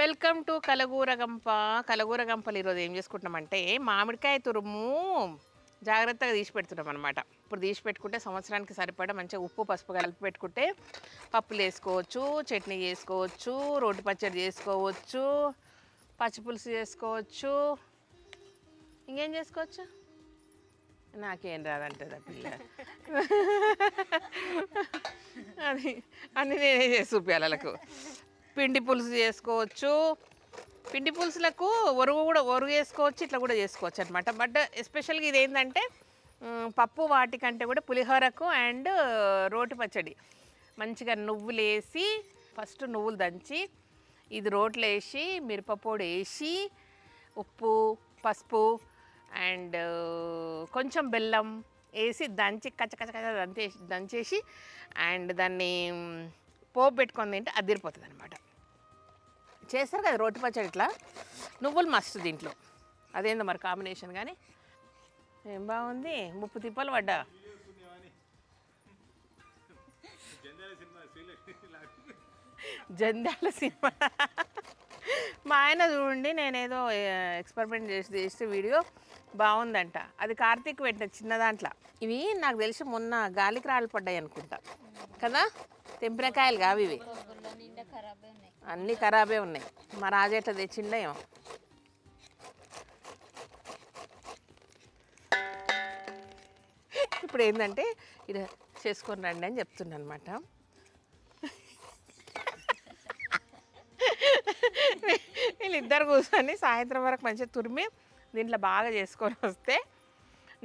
Welcome to Kalagooragampa. కలగూరగంపలు ఈరోజు ఏం చేసుకుంటున్నామంటే మామిడికాయ తురుము జాగ్రత్తగా తీసి పెడుతున్నాం అనమాట. ఇప్పుడు తీసి పెట్టుకుంటే సంవత్సరానికి సరిపడా మంచిగా ఉప్పు పసుపు కలిపి పెట్టుకుంటే పప్పులు వేసుకోవచ్చు, చట్నీ చేసుకోవచ్చు, రోటి పచ్చడి చేసుకోవచ్చు, పచ్చిపులుసు చేసుకోవచ్చు, ఇంకేం చేసుకోవచ్చు. నాకేం రాదంటదా పిల్ల. అది అన్నీ నేనే చేసి చూపించాలి వాళ్ళకు. పిండి పులుసు చేసుకోవచ్చు, పిండి పులుసులకు ఒరుగు వేసుకోవచ్చు, ఇట్లా కూడా చేసుకోవచ్చు అనమాట. బట్ ఎస్పెషల్గా ఇది ఏంటంటే పప్పు వాటికంటే కూడా పులిహోరకు అండ్ రోటి పచ్చడి మంచిగా నువ్వులు వేసి ఫస్ట్ నువ్వులు దంచి ఇది రోట్లో వేసి మిరపపొడి వేసి ఉప్పు పసుపు అండ్ కొంచెం బెల్లం వేసి దంచి కచ్చ దంచేసి అండ్ దాన్ని పోపు పెట్టుకొని తింటే అదిరిపోతుంది అనమాట. చేస్తారు కదా రోటి పచ్చడి ఇట్లా. నువ్వులు మస్తు దీంట్లో, అదేందో మరి కాంబినేషన్. కానీ ఏం బాగుంది, 30 తిప్పలు పడ్డా. జంధ్యాల సినిమా మా ఆయన చూడండి, నేనేదో ఎక్స్పెరిమెంట్ చేస్తే వీడియో బాగుందంట. అది కార్తీక్ పెట్టిన చిన్న దాంట్లో. ఇవి నాకు తెలిసి మొన్న గాలికి రాళ్ళు పడ్డాయి అనుకుంటా కదా, తెంపినకాయలు కావు ఇవి, అన్నీ ఖరాబే ఉన్నాయి. మా రాజు ఎట్లా తెచ్చిండో ఏమో. ఇప్పుడు ఏంటంటే ఇది చేసుకొని రండి అని చెప్తున్నా అనమాట. వీళ్ళిద్దరు కూర్చొని సాయంత్రం వరకు మంచిగా తురిమి దీంట్లో బాగా చేసుకొని వస్తే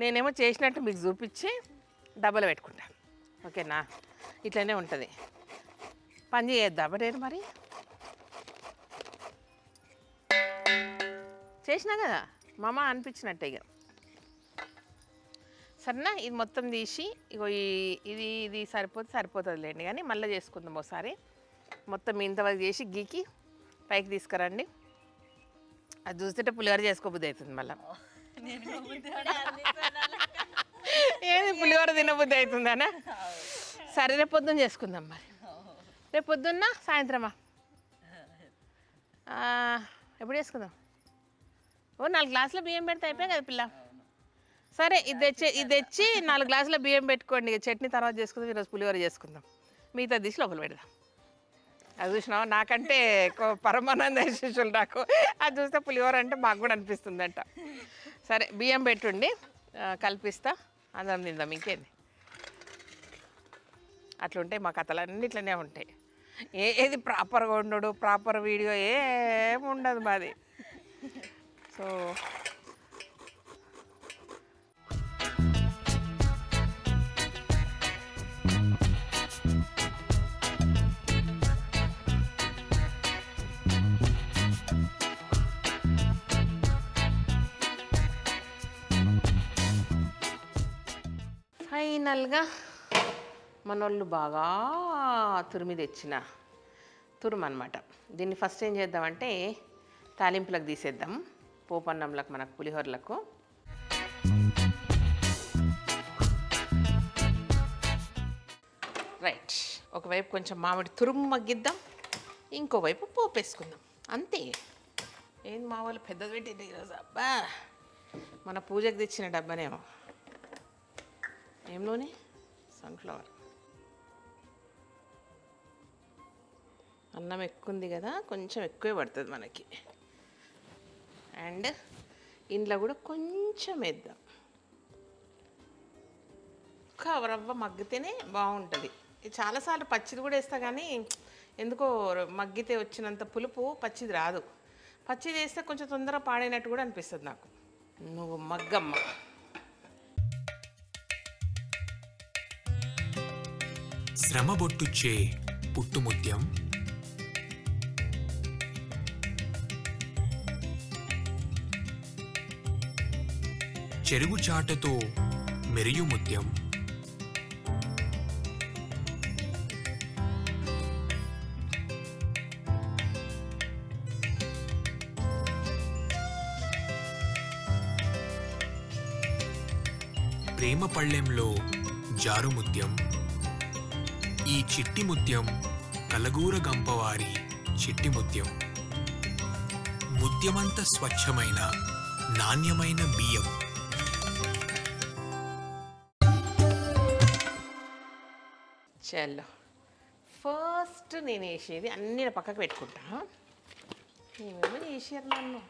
నేనేమో చేసినట్టు మీకు చూపించి డబ్బలు పెట్టుకుంటాను. ఓకేనా, ఇట్లనే ఉంటుంది. పని చేద్దామా నేను మరి? చేసినా కదా మామ అనిపించినట్టే. ఇక సరేనా, ఇది మొత్తం తీసి ఇగో ఇది సరిపోతుందిలేండి. కానీ మళ్ళీ చేసుకుందాం ఒకసారి. మొత్తం ఇంతవరకు చేసి గీకి పైకి తీసుకురండి. అది చూస్తుంటే పులిహోర చేసుకోబుద్ధి అవుతుంది మళ్ళీ. ఏది పులిహోర తినబుద్ధి అవుతుందనా? సరే రేపు పొద్దున్న చేసుకుందాం మరి. రేపు పొద్దున్న సాయంత్రమా ఎప్పుడు చేసుకుందాం? 4 గ్లాసుల బియ్యం పెడితే అయిపోయాయి కదా పిల్ల. సరే ఇది తెచ్చి 4 గ్లాసుల బియ్యం పెట్టుకోండి. చట్నీ తర్వాత చేసుకుందాం. ఈరోజు పులిహోర చేసుకుందాం. మిగతా తీసి లోపల పెడదాం. అది చూసినావా, నాకంటే పరమానంద శిష్యులు నాకు. అది చూస్తే పులిహోర అంటే మాకు కూడా అనిపిస్తుందంట. సరే బియ్యం పెట్టుండి కల్పిస్తా, అందరం తిందాం. ఇంకేంది, అట్లుంటాయి మా కథలన్నీ, ఇట్లనే ఉంటాయి. ఏది ప్రాపర్గా ఉండడు, ప్రాపర్ వీడియో ఏమి ఉండదు మాది. సో ఫైనల్గా మనోళ్ళు బాగా తురిమి తెచ్చిన తురుము అనమాట. దీన్ని ఫస్ట్ ఏం చేద్దామంటే తాలింపులకు తీసేద్దాం, పోపన్నంలకు, మనకు పులిహోరలకు. రైట్, ఒకవైపు కొంచెం మామిడి తురుము మగ్గిద్దాం, ఇంకోవైపు పోపు వేసుకుందాం. అంతే. ఏంది మా వాళ్ళు పెద్దది పెట్టింది ఈరోజు. అబ్బా, మన పూజకు తెచ్చిన డబ్బానేమో. ఏం నూనె? సన్ఫ్లవర్. అన్నం ఎక్కువ ఉంది కదా, కొంచెం ఎక్కువే పడుతుంది మనకి. అండ్ ఇంట్లో కూడా కొంచెం వేద్దాం. రవ్వ మగ్గితేనే బాగుంటుంది. చాలాసార్లు పచ్చిది కూడా వేస్తా, కానీ ఎందుకో మగ్గితే వచ్చినంత పులుపు పచ్చిది రాదు. పచ్చిది వేస్తే కొంచెం తొందరగా పాడైనట్టు కూడా అనిపిస్తుంది నాకు. నువ్వు మగ్గమ్మ. శ్రమబొట్టుచ్చే పుట్టుముత్యం, చెరుగు చాటతో మెరియు ముత్యం, ప్రేమ పళ్ళెంలో జారు ముత్యం. ఈ చిట్టి ముత్యం కలగూరగంపవారి చిట్టి ముత్యం. ముత్యమంత స్వచ్ఛమైన నాణ్యమైన బియ్యం. చలో ఫస్ట్ నేను వేసేది అన్నీ పక్కకు పెట్టుకుంటా. ఏమేమో వేసారు నన్ను.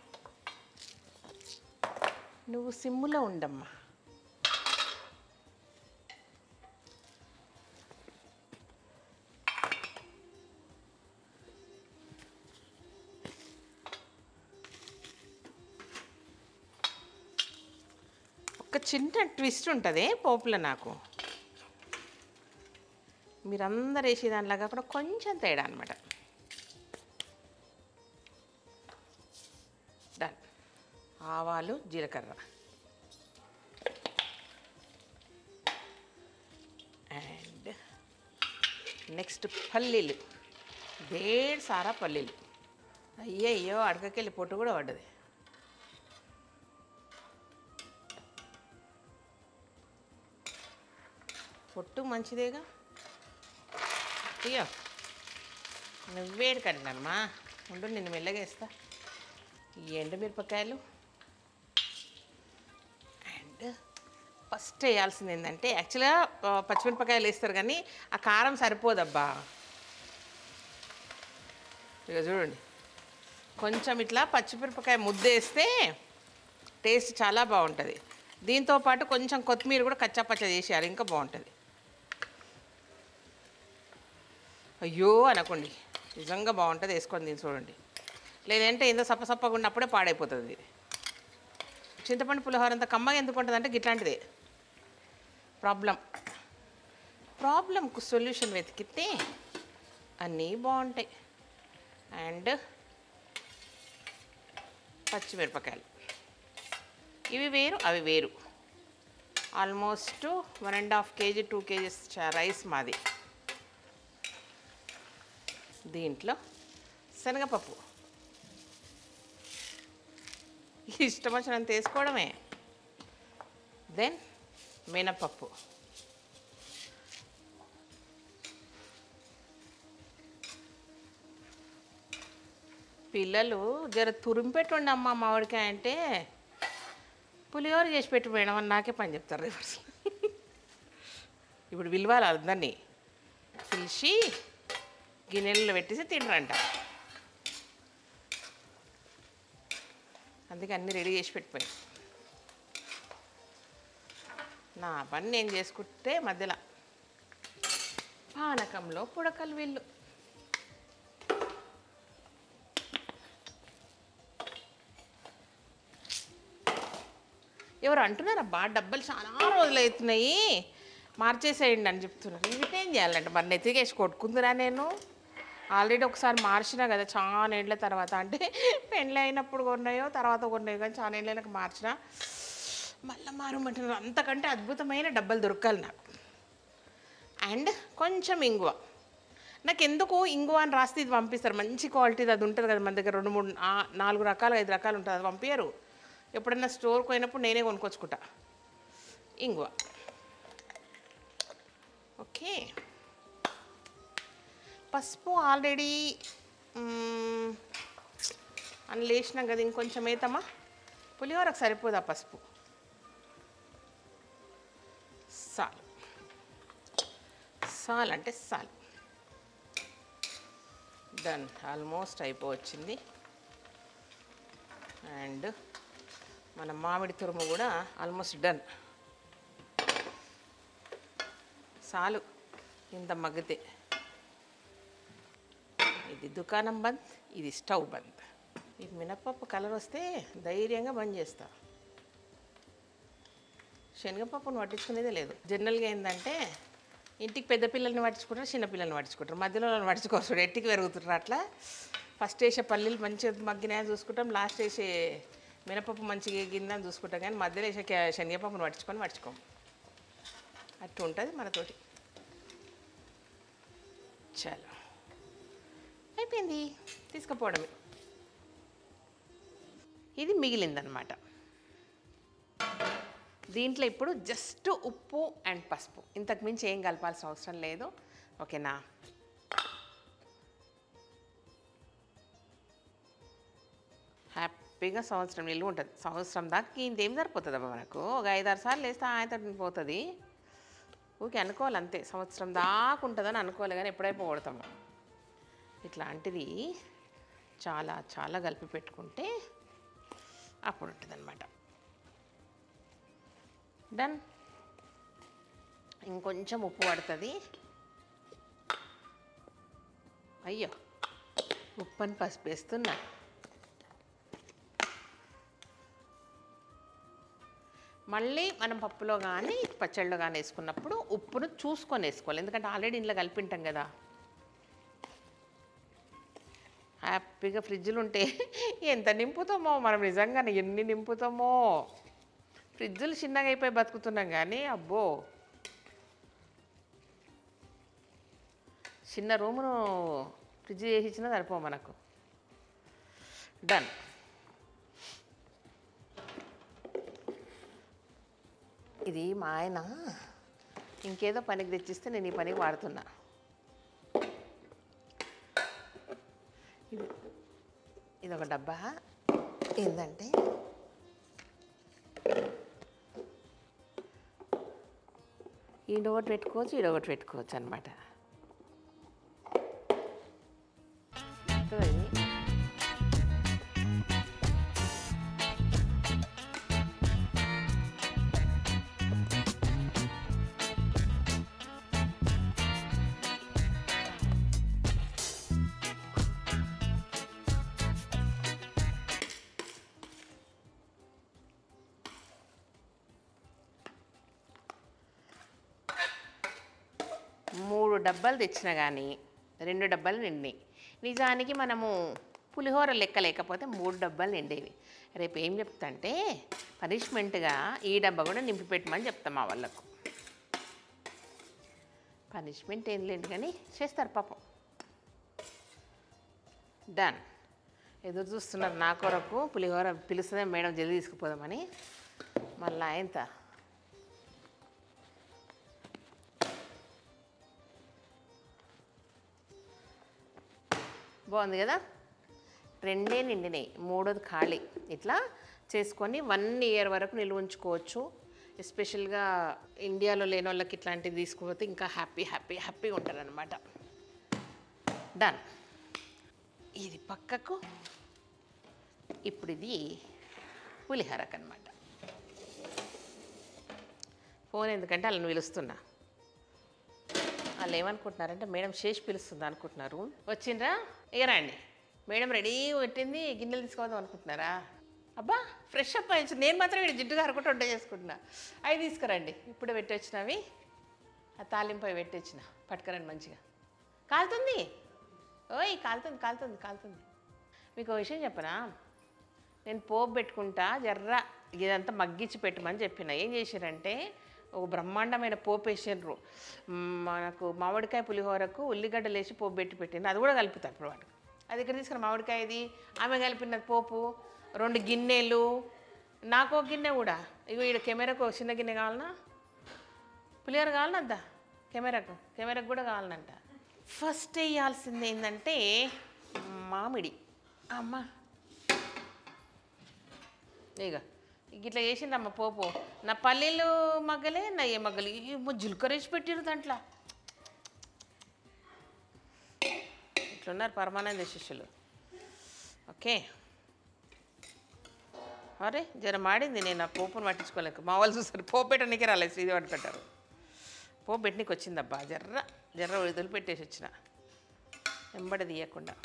నువ్వు సిమ్ములో ఉండమ్మా. ఒక చిన్న ట్విస్ట్ ఉంటుంది పోపులో నాకు. మీరందరూ వేసే దానిలాగా కూడా కొంచెం తేడా అనమాట. డన్. ఆవాలు జీలకర్ర అండ్ నెక్స్ట్ పల్లీలు. వేడి సారా పల్లీలు. అయ్యో అడకకెళ్ళి పొట్టు కూడా పడ్డది. పొట్టు మంచిదేగా. అయ్యో నువ్వేడు కంటమ్మా. ఉండు నిన్ను మెల్లగేస్తా. ఈ ఎండుమిరపకాయలు అండ్ ఫస్ట్ వేయాల్సింది ఏంటంటే, యాక్చువల్గా పచ్చిమిరపకాయలు వేస్తారు కానీ ఆ కారం సరిపోదబ్బా. ఇక చూడండి, కొంచెం ఇట్లా పచ్చిమిరపకాయ ముద్ద వేస్తే టేస్ట్ చాలా బాగుంటుంది. దీంతోపాటు కొంచెం కొత్తిమీర కూడా కచ్చాపచ్చ చేసేయాలి, ఇంకా బాగుంటుంది. అయ్యో అనకండి, నిజంగా బాగుంటుంది. వేసుకొని దీన్ని చూడండి. లేదంటే ఏదో సప్పసప్పగా ఉన్నప్పుడే పాడైపోతుంది ఇది. చింతపండు పులిహోర అంత కమ్మగా ఎందుకు ఉంటుంది అంటే ఇట్లాంటిదే ప్రాబ్లంకు సొల్యూషన్ వెతికితే అన్నీ బాగుంటాయి. అండ్ పచ్చిమిరపకాయలు ఇవి వేరు అవి వేరు. ఆల్మోస్ట్ 1.5 kg 2 kgs రైస్ మాది. దీంట్లో శనగపప్పు ఇష్టం వచ్చినంత వేసుకోవడమే. దెన్ మినపప్పు, పిల్లలు జర తురిమిపెట్టుండి అమ్మ మామిడికాయ అంటే పులిహోర చేసి పెట్టి మేడం అని నాకే పని చెప్తారు రివర్స్. ఇప్పుడు విలువాలి అందరినీ పిలిచి గిన్నెలలో పెట్టేసి తినరంట. అందుకే అన్నీ రెడీ చేసి పెట్టిపోయాను. నా పని నేను చేసుకుంటే మధ్యలో పానకంలో పుడకలు వీళ్ళు. ఎవరు అంటున్నారు అబ్బా డబ్బలు చాలా రోజులు అవుతున్నాయి మార్చేసేయండి అని చెప్తున్నారు. ఇవిటేం చేయాలంటే మరి నెత్తికేసి కొట్టుకుందిరా. నేను ఆల్రెడీ ఒకసారి మార్చినా కదా చాలా ఏళ్ళ తర్వాత. అంటే పెళ్ళి అయినప్పుడు కొన్నాయో తర్వాత కొన్నాయో కానీ చాలా ఏళ్ళకి మార్చిన. మళ్ళీ మారమంటున్నారు. అంతకంటే అద్భుతమైన డబ్బలు దొరకాలి నాకు. అండ్ కొంచెం ఇంగువ. నాకు ఎందుకు ఇంగువ అని రాస్తే ఇది పంపిస్తారు, మంచి క్వాలిటీది అది ఉంటుంది కదా మన దగ్గర. 2 3 4 రకాలు 5 రకాలు ఉంటుంది, అది పంపించరు. ఎప్పుడన్నా స్టోర్కి పోయినప్పుడు నేనే కొనుక్కొచ్చుకుంటా ఇంగువ. ఓకే, పసుపు ఆల్రెడీ అని లేచినాం కదా, ఇంకొంచెం వేద్దామా? పులిహోరకు సరిపోదా పసుపు? సాల్ అంటే సాల్. Done, almost అయిపోవచ్చింది. అండ్ మన మామిడి తురుము కూడా ఆల్మోస్ట్ డన్. సాలు ఇంత మగ్గితే. ఇది దుకాణం బంద్, ఇది స్టవ్ బంద్. ఈ మినపప్పు కలర్ వస్తే ధైర్యంగా బంద్ చేస్తా. శనగపప్పును పట్టించుకునేదే లేదు. జనరల్గా ఏంటంటే ఇంటికి పెద్ద పిల్లల్ని పట్టించుకుంటారు, చిన్నపిల్లల్ని పట్టించుకుంటారు, మధ్యలో వాళ్ళని పట్టించుకోవచ్చు. ఎట్టికి పెరుగుతుంటారు అట్లా. ఫస్ట్ వేసే పల్లీలు మంచిగా మగ్గినాయని చూసుకుంటాం, లాస్ట్ వేసే మినపప్పు మంచిగా ఎగిందని చూసుకుంటాం, కానీ మధ్యలో వేసే శనగపప్పును పట్టించుకోం. అట్లా ఉంటుంది మనతోటి. చాలా అయిపోయింది, తీసుకుపోవడమే. ఇది మిగిలిందనమాట. దీంట్లో ఇప్పుడు జస్ట్ ఉప్పు అండ్ పసుపు, ఇంతకు మించి ఏం కలపాల్సిన అవసరం లేదు. ఓకేనా? హ్యాపీగా సంవత్సరం నిల్వ ఉంటుంది. సంవత్సరం దాకా ఇంతేం సరిపోతుందమ్మా మనకు. ఒక 5-6 సార్లు వేస్తే ఆయనతో పోతుంది. ఊరికే అనుకోవాలి అంతే, సంవత్సరం దాకా ఉంటుందని అనుకోవాలి, కానీ ఎప్పుడైపో కొడతాము. ఇట్లాంటిది చాలా చాలా కలిపి పెట్టుకుంటే అప్పుడు ఉంటుంది అనమాట. డన్. ఇంకొంచెం ఉప్పు పడుతుంది. అయ్యో, ఉప్పని పసుపు వేస్తున్నా. మళ్ళీ మనం పప్పులో కానీ పచ్చళ్ళలో కానీ వేసుకున్నప్పుడు ఉప్పును చూసుకొని వేసుకోవాలి, ఎందుకంటే ఆల్రెడీ ఇంట్లో కలిపింటాం కదా. హ్యాపీగా ఫ్రిడ్జ్లు ఉంటే ఎంత నింపుతామో మనం, నిజంగానే ఎన్ని నింపుతామో. ఫ్రిడ్జ్లు చిన్నగా అయిపోయి బతుకుతున్నాం కానీ అబ్బో, చిన్న రూమును ఫ్రిడ్జ్ చేసి ఇచ్చినా సరిపో మనకు. డన్. ఇది మా ఆయన ఇంకేదో పనికి తెచ్చిస్తే నేను ఈ పనికి వాడుతున్నా. ఇది ఒక డబ్బా. ఏంటంటే ఈడొకటి పెట్టుకోవచ్చు, ఈడొకటి పెట్టుకోవచ్చు అనమాట. ఇది 3 డబ్బాలు తెచ్చినా కానీ 2 డబ్బాలు నిండినాయి. నిజానికి మనము పులిహోర లెక్క లేకపోతే 3 డబ్బాలు నిండేవి. రేపు ఏం చెప్తా అంటే పనిష్మెంట్గా ఈ డబ్బా కూడా నింపి పెట్టమని చెప్తాం మా వాళ్ళకు. పనిష్మెంట్ ఏం లేదు కానీ చేస్తారు పాపం. డన్. ఎదురు చూస్తున్నారు నా కొరకు. పులిహోర పిలుస్తుందే మేడం, జల్దీ తీసుకుపోదామని. మళ్ళీ ఎంత బాగుంది కదా. 2 నిండినాయి, 3వది ఖాళీ. ఇట్లా చేసుకొని 1 ఇయర్ వరకు నిల్వ ఉంచుకోవచ్చు. ఎస్పెషల్గా ఇండియాలో లేని వాళ్ళకి ఇట్లాంటివి తీసుకుపోతే ఇంకా హ్యాపీగా ఉంటారు అనమాట. డన్. ఇది పక్కకు. ఇప్పుడు ఇది పులిహోరకు అనమాట. ఫోన్ ఎందుకంటే వాళ్ళని పిలుస్తున్నా. వాళ్ళు ఏమనుకుంటున్నారంటే మేడం చేసి పిలుస్తుంది అనుకుంటున్నారు. వచ్చిండ్రా? ఇక రండి. మేడం రెడీ పెట్టింది, గిన్నెలు తీసుకోవద్దాం అనుకుంటున్నారా? అబ్బా ఫ్రెష్ అప్ అయ్యి నేను మాత్రం ఇక్కడ జిడ్డుగా అరకుంటూ వంట చేసుకుంటున్నా. అవి తీసుకురండి, ఇప్పుడు పెట్టొచ్చినవి. ఆ తాలింపు అవి పెట్టొచ్చిన, పట్టుకురండి మంచిగా. కాలుతుంది, ఓయ్ కాలుతుంది. మీకు విషయం చెప్పనా, నేను పోపు పెట్టుకుంటా జర్ర ఇదంతా మగ్గించి పెట్టమని చెప్పిన. ఏం చేశారంటే ఒక బ్రహ్మాండమైన పోపు వేసారు. మనకు మామిడికాయ పులిహోరకు ఉల్లిగడ్డలు వేసి పోపు పెట్టింది. అది కూడా కలుపుతారు ఇప్పుడు వాటికి. అది ఇక్కడ తీసుకున్న మామిడికాయది ఆమె కలిపిన పోపు. 2 గిన్నెలు, నాకు ఒక గిన్నె కూడా. ఇగో ఇక్కడ కెమెరాకు ఒక చిన్న గిన్నె కావాలన్నా, పులిహోర కావాలనంత కెమెరాకు కూడా కావాలనంట. ఫస్ట్ వేయాల్సింది ఏంటంటే మామిడి. అమ్మ ఇక ఇట్లా చేసిందమ్మ పోపు. నా పల్లీలు మగ్గలే, నా ఏ మగ్గలు జీలకర్ర వేసి పెట్టిరు దాంట్లో. ఇట్లున్నారు పరమానంద శిష్యులు. ఓకే. అరే జర మాడింది, నేను ఆ పోపును పట్టించుకోలేక. మా వాళ్ళు చూస్తారు పోపు పెట్టడానికి రాలేదు, శ్రీది పట్టు పెట్టారు. పోపు పెట్టనీకి వచ్చిందబ్బా. జర్ర విడుదల పెట్టేసి వచ్చిన, వెంబడి తీయకుండా.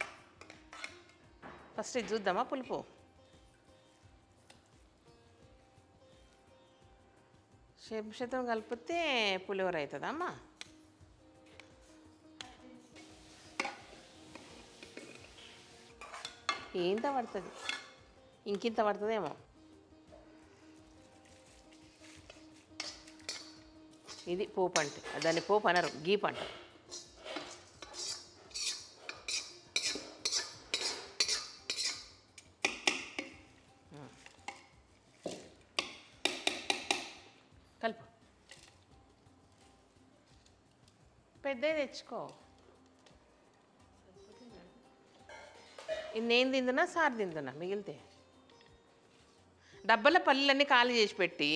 ఫస్ట్ ఇది చూద్దామా పులుపు. శంషతో కలిపితే పులిహోర అవుతుందా అమ్మా? ఏంత పడుతుంది, ఇంకింత పడుతుందేమో. ఇది పోపు అంటే, దాన్ని పోపు అనరు, గీప్ అంటారు. కలుపు. పెద్దది తెచ్చుకో. ఇది నేను తిందునా సార్ తిందునా మిగిలితే? డబ్బాల పల్లీలన్నీ ఖాళీ చేసి పెట్టి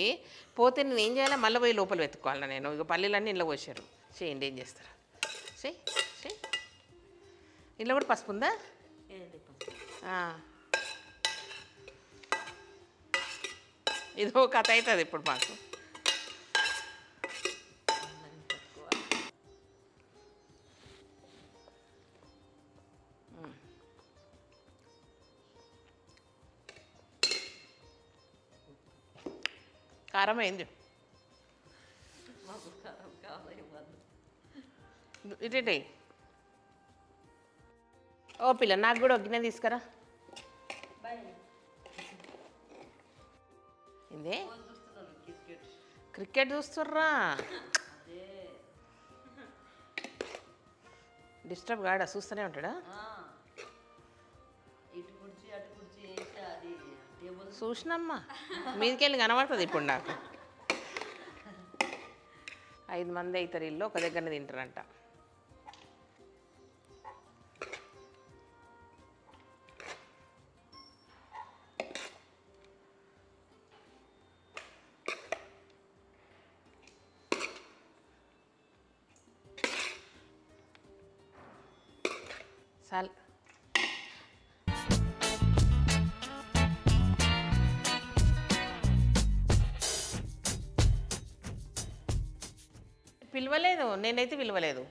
పోతే నేను ఏం చేయాలి, మళ్ళీ పోయి లోపల వెతుక్కోవాలి నేను. ఇక పల్లీలన్నీ ఇంట్లో పోసారు. చేయండి, ఏం చేస్తారు. చెయ్యి చెయ్యి. ఇంట్లో కూడా పసుపు ఉందా? ఇదో కథ అవుతుంది ఇప్పుడు మాకు. కారం అయింది. ఇటే ఓ పిల్ల, నాకు కూడా ఒక గిన్నె తీసుకురా. ఇదే క్రికెట్ చూస్తుర్రా? డిస్టర్బ్ కాడా? చూస్తూనే ఉంటాడా? చూసినమ్మా, మీదికెళ్ళి కనబడుతుంది ఇప్పుడు నాకు. 5 మంది అవుతారు, ఇల్లు ఒక దగ్గరనే తింటారంట. చాలు. పిలవలేదు, నేనైతే పిలవలేదు.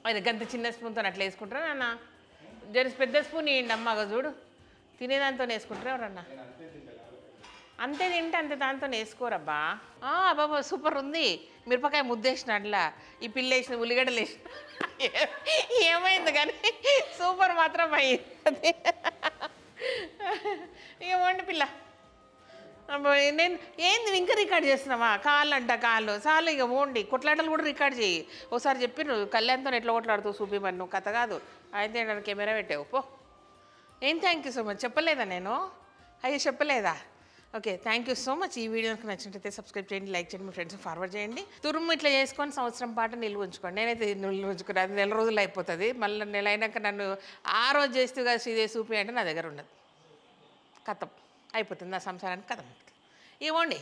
అది గంత చిన్న స్పూన్తో అట్లా వేసుకుంటారా నాన్న? జర పెద్ద స్పూన్ ఇవ్వండి అమ్మగా, చూడు తినేదాంతో వేసుకుంటారా ఎవరన్నా? అంతే తింటే అంతే దాంతో వేసుకోరబ్బా. బాబా సూపర్ ఉంది. మిరపకాయ ముద్దేసిన అట్లా, ఈ పిల్ల వేసిన ఉల్లిగడ్డలు వేసిన ఏమైంది కానీ సూపర్ మాత్రం అయ్యింది. ఏమండి పిల్ల, నేను ఏంది ఇంకా రికార్డ్ చేస్తున్నావా? కాళ్ళు అంట కాళ్ళు చాలు, ఇక ఓండి. కొట్లాటలు కూడా రికార్డ్ చేయి. ఒకసారి చెప్పిర్రు కళ్యాణ్తో ఎట్లా కొట్లాడుతూ చూపిమని. నువ్వు కథ కాదు, అయితే నన్ను కెమెరా పెట్టావు పో. ఏం థ్యాంక్ యూ సో మచ్ చెప్పలేదా నేను? అయ్యో చెప్పలేదా? Okay, thank you so much. ఈ వీడియోకి నచ్చినట్టయితే సబ్స్క్రైబ్ చేయండి, లైక్ చేయండి, మీ ఫ్రెండ్స్ ఫార్వర్డ్ చేయండి. తురుము ఇట్లా చేసుకొని సంవత్సరం పాటు నిల్వ ఉంచుకోండి. నేనైతే నిల్వ ఉంచుకుని అది నెల రోజులు అయిపోతుంది. మళ్ళీ నెల అయినాక నన్ను ఆ రోజు చేస్తూ కదా ఇదే చూపి అంటే నా దగ్గర ఉండదు. కథం అయిపోతుంది, నా సంసారానికి కథం. ఇవ్వండి.